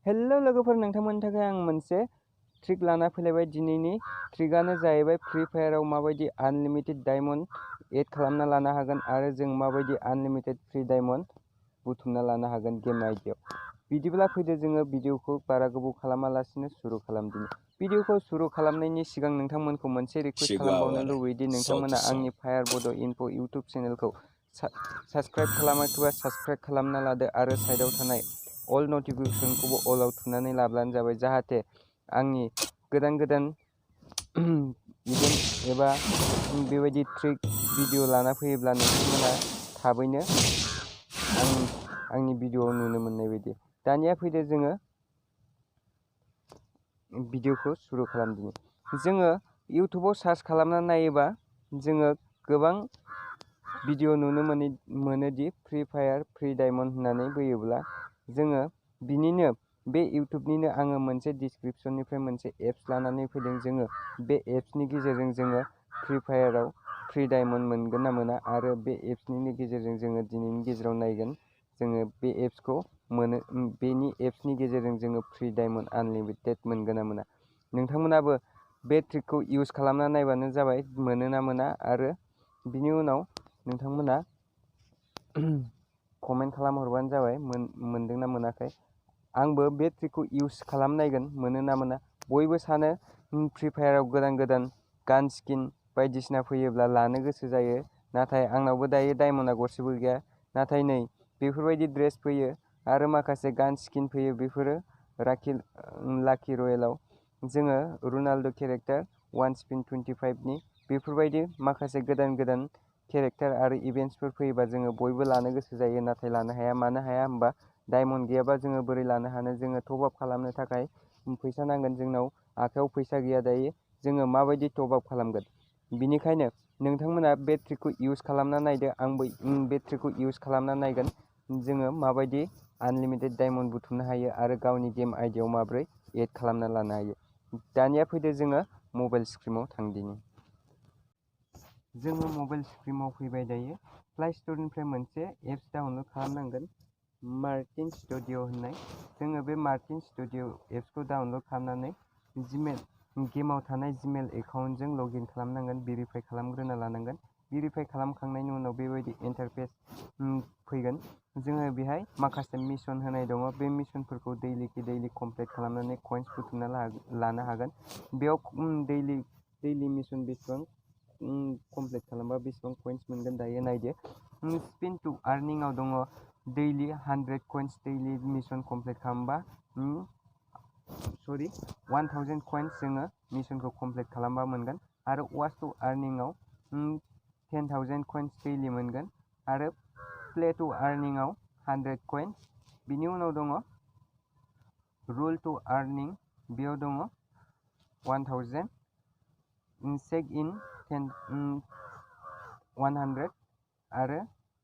Hello लोगोफोर, नोंथांमोननि थाखाय आं मोनसे ट्रिक लाना फैलायबाय। दिनैनि ट्रिकआनो जाहैबाय फ्रि फायाराव माबायदि आनलिमिटेड डायमन्ड एड खालामना लानो हागोन आरो जों माबायदि आनलिमिटेड फ्रि डायमन्ड बुथुमना लानो हागोन गेम आइडियाव। बिदिब्ला फैदो जोङो भिडिअखौ बारा गोबाव खालामालासिनो सुरु खालामदिनि। भिडिअखौ सुरु खालामनायनि सिगां नोंथांमोनखौ मोनसे रिक्वेस्ट खालामबावनो लुबैयोदि नोंथांमोना आंनि फायार बड' इनफो इउटुब चेनेलखौ साबस्क्राइब खालामाखैबा साबस्क्राइब खालामना लादो आरो साइडआव थानाय अल नटिफिकेसनखौबो अलाव थुनानै लाब्लानो जाबाय, जाहाथे आंनि गोदान गोदान इभेन्ट एबा बेबायदि ट्रिक भिडिअ लाना फैयोब्ला नोंथांमोना थाबैनो आंनि भिडिअआव नुनो मोननाय बायदि। दानिया फैदो जोङो भिडिअखौ सुरु खालामदिनि। जोङो इउटुबाव सार्च खालामना नायोबा जोङो गोबां भिडिअ नुनो मोनोदि फ्रि फायार फ्रि डायमन्ड होननानै बोयोब्ला जोङो बिनिनो बे इउटुबनिनो आङो मोनसे डिसक्रिपसननिफ्राय मोनसे एप्स लानानै फैदों। जोङो बे एप्सनि गेजेरजों जोङो फ्रि फायाराव फ्रि डायमन्ड मोनगोन ना मोना आरो बे एप्सनि गेजेरजों जोङो दिनैनि गेजेराव नायगोन जोङो बे एप्सखौ मोनो, बेनि एप्सनि गेजेरजों जोङो फ्रि डायमन्ड आनलिमिटेड मोनगोन ना मोना। नोंथांमोनाबो बे ट्रिकखौ इउज खालामना नायबानो जाबाय मोनो ना मोना, आरो बिनि उनाव नोंथांमोना कमेन्ट खालामहरबानो जाबाय मोनदों ना मोनाखै। आंबो बे ट्रिकखौ इउज खालामनायगोन मोनो ना मोना। बयबो सानो फ्रि फायाराव गोदान गोदान गान स्किन बायदिसिना फैयोब्ला लानो गोसो जायो, नाथाय आंनावबो दायो डायमन्डआ गरसेबो गैया। नाथाय नै बेफोरबायदि ड्रेस फैयो आरो माखासे गान स्किन फैयो, बेफोरो लाकि रयेलाव जोङो रनाल्ड' केरेक्टार 1 स्पिन 25नि बेफोरबायदि माखासे गोदान गोदान केरेक्टार आरो इभेन्ट्सफोर फैयोबा जोङो बयबो लानो गोसो जायो, नाथाय लानो हाया। मानो हाया होमबा डायमन्ड गैयाबा जोङो बोरै लानो हानो। जोङो टप आप खालामनो थाखाय फैसा नांगोन, जोंनाव आखायाव फैसा गैया दायो। जोङो माबायदि टप आप खालामगोन? बिनिखायनो नोंथांमोना बे ट्रिकखौ इउज खालामना नायदो, आंबो बे ट्रिकखौ इउज खालामना नायगोन। जोङो माबायदि आनलिमिटेड डायमन्ड बुथुमनो हायो आरो गावनि गेम आइडियाव माबोरै एड खालामना लानो हायो। दानिया फैदो जोङो मबाइल स्क्रिनाव थांदिनि। जोङो मबाइल स्क्रिनाव फैबाय दायो। प्ले स्ट'रनिफ्राय मोनसे एप्स डाउनलड खालामनांगोन, मार्टिन स्टुडिअ होननाय। जोङो बे मार्टिन स्टुडिअ एप्सखौ डाउनलड खालामनानै गेमाव थानाय जिमेल एकाउन्टजों लग इन खालामनांगोन, भेरिफाइ खालामग्रोना लानांगोन। भेरिफाइ खालामखांनायनि उनाव बेबायदि इन्टारफेस फैगोन। जोङो बेहाय माखासे मिशन होनाय दङ, बे मिशनफोरखौ दैलि कमप्लिट खालामनानै कइन्स बुथुमना लानो हागोन। बेयाव दैलि मिशन बेसेबां कमप्लिट खालामबा बेसेबां कइन्स मोनगोन दायो नायदो। स्पिन टु आर्निंआव दङ दैलि 100 कइन्स, दैलि मिशन कमप्लिट खालामबा 1000 कइन्स जोङो मिशनखौ कमप्लिट खालामबा मोनगोन। आरो वाच टु आर्निंआव 10,000 कइन्स दैलि मोनगोन आरो प्ले टु आर्निंआव 100 कइन्स। बिनि उनाव दङ रुल टु आर्निं, बेयाव दङ 1000, चेक इन 100 आरो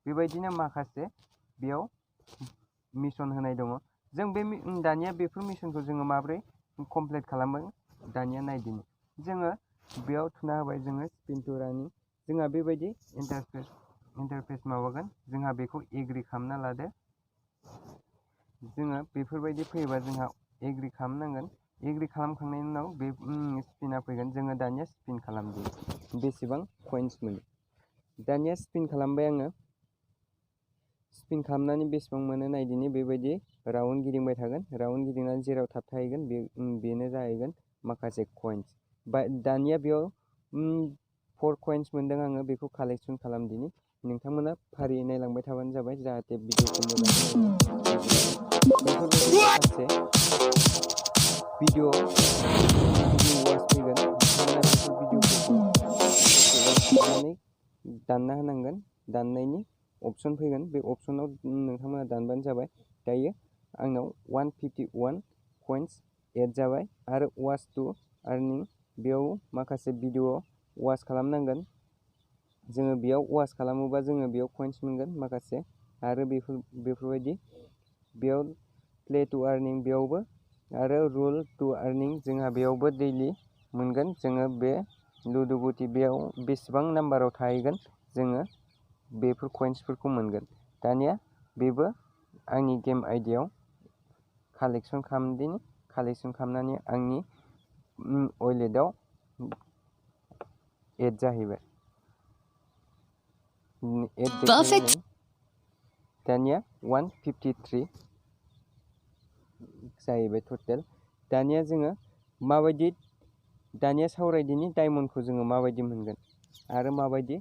बेबायदिनो माखासे बेयाव मिशन होनाय दङ। जों दानिया बेफोर मिशनखौ जोङो माबोरै कमप्लिट खालामो दानिया नायदिनि। जोङो बेयाव थुना होबाय, जोङो स्पिन टु रानिं। जोंहा बेबायदि इन्टारफेस माबागोन, जोंहा बेखौ एग्रि खालामना लादो। जोङो बेफोरबायदि फैयोबा जोंहा एग्रि खालामनांगोन। एग्रि खालामखांनायनि उनाव बे स्पिना फैगोन। जोङो दानिया स्पिन खालामदो बेसेबां कइन्स मोनो। दानिया स्पिन खालामबाय आङो। स्पिन खालामनानै बेसेबां मोनो नायदिनि। बेबायदि राउन्ड गिदिंबाय थागोन, राउन्ड गिदिंनानै जेराव थाबथाहैगोन बेनो जाहैगोन माखासे कइन्स। दानिया बेयाव 4 कइन्स मोनदों आङो, बेखौ कालेक्सन खालामदिनि। नोंथांमोना फारियै नायलांबाय थाबानो जाबाय, जाहाथे भिडिअखौ मोजाङै बेफोरबायदि माखासे भिडिअ वाच फैगोन। नोंथांमोना बेफोर भिडिअफोरखौ वाच खालामनानै दानना होनांगोन। दाननायनि अपसन फैगोन, बे अपसनाव नोंथांमोना दानबानो जाबाय। दायो आंनाव 151 कइन्स एड जाबाय। आरो वाच टु आर्निं, बेयाव माखासे भिडिअ वाच खालामनांगोन। जोङो बेयाव वाच खालामोबा जोङो बेयाव कइन्स मोनगोन माखासे। आरो बेफोरबायदि बेयाव प्ले टु आर्निं, बेयावबो आरो रुल टु आर्निं, जोंहा बेयावबो दैलि मोनगोन। जोङो बे लुदुबुटि बेयाव बेसेबां नाम्बाराव थाहैगोन जोङो बेफोर कइन्सफोरखौ मोनगोन। दानिया बेबो आंनि गेम आइडियाव कालेक्सन खालामनानै आंनि वालेटआव एड जाहैबाय। एड देखायबाय दानिया 153 जाहैबाय टटेल। दानिया जोङो दानिया सावरायदिनि डायमन्डखौ जोङो माबायदि मोनगोन आरो माबायदि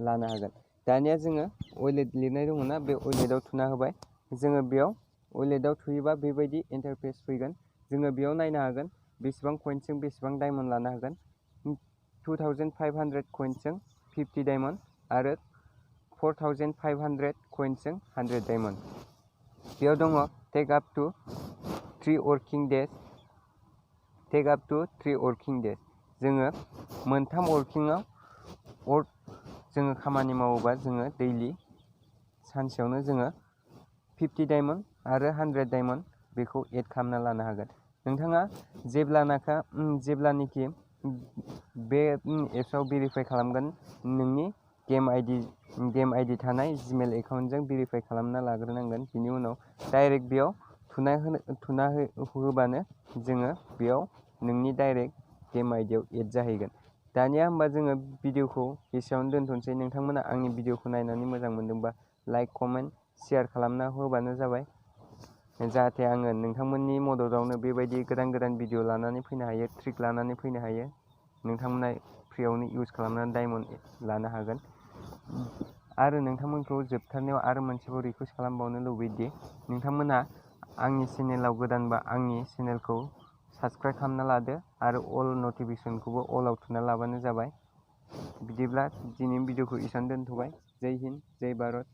लानो हागोन। दानिया जोङो वालेट लिरनाय दङना, बे वालेटआव थुना होबाय। जोङो बेयाव वालेटआव थुयोबा बेबायदि इन्टारफेस फैगोन। जोङो बेयाव नायनो हागोन बेसेबां कइन्सजों बेसेबां डायमन्ड लानो हागोन। 2500 कइन्सजों 50 डायमन्ड आरो 4500 कइन्सजों 100 डायमन्ड। बेयाव दङ take up to 3 working days. जोङो मोनथाम वर्किंआव जोङो खामानि मावोबा जोङो दैलि सानसेयावनो जोङो 50 डायमन्ड आरो 100 डायमन्ड बेखौ एड खालामना लानो हागोन। नोंथाङा जेब्लानाखि बे एप्सआव भेरिफाइ खालामगोन, नोंनि गेम आइडि थानाय जिमेल एकाउन्टजों भेरिफाइ खालामना लाग्रोनांगोन। बिनि उनाव डाइरेक्ट बेयाव थुना होबानो जोङो बेयाव नोंनि डाइरेक्ट गेम आइडियाव एड जाहैगोन। दानिया होमबा जोङो भिडिअखौ एसेयावनो दोनथ'नोसै। नोंथांमोना आंनि भिडिअखौ नायनानै मोजां मोनदोंबा लाइक, कमेन्ट, शेयार खालामना होबानो जाबाय, जाहाथे आङो नोंथांमोननि मददावनो बेबायदि गोदान भिडिअ लानानै फैनो हायो, ट्रिक लानानै फैनो हायो। नोंथांमोना फ्रियावनो इउज खालामनानै डायमन्ड लानो हागोन। आरो नोंथांमोनखौ जोबथारनायाव आरो मोनसेबाव रिकुवेस्ट खालामबावनो लुबैयोदि नोंथांमोना आंनि चेनेलाव गोदानबा आंनि चेनेलखौ साबस्क्राइब खालामना लादो आरो अल नटिफिकेसनखौबो अलाव थुना लाबानो जाबाय। बिदिब्ला दिनैनि भिडिअखौ एसेयावनो दोनथ'बाय। जय हिन्द, जय भारत।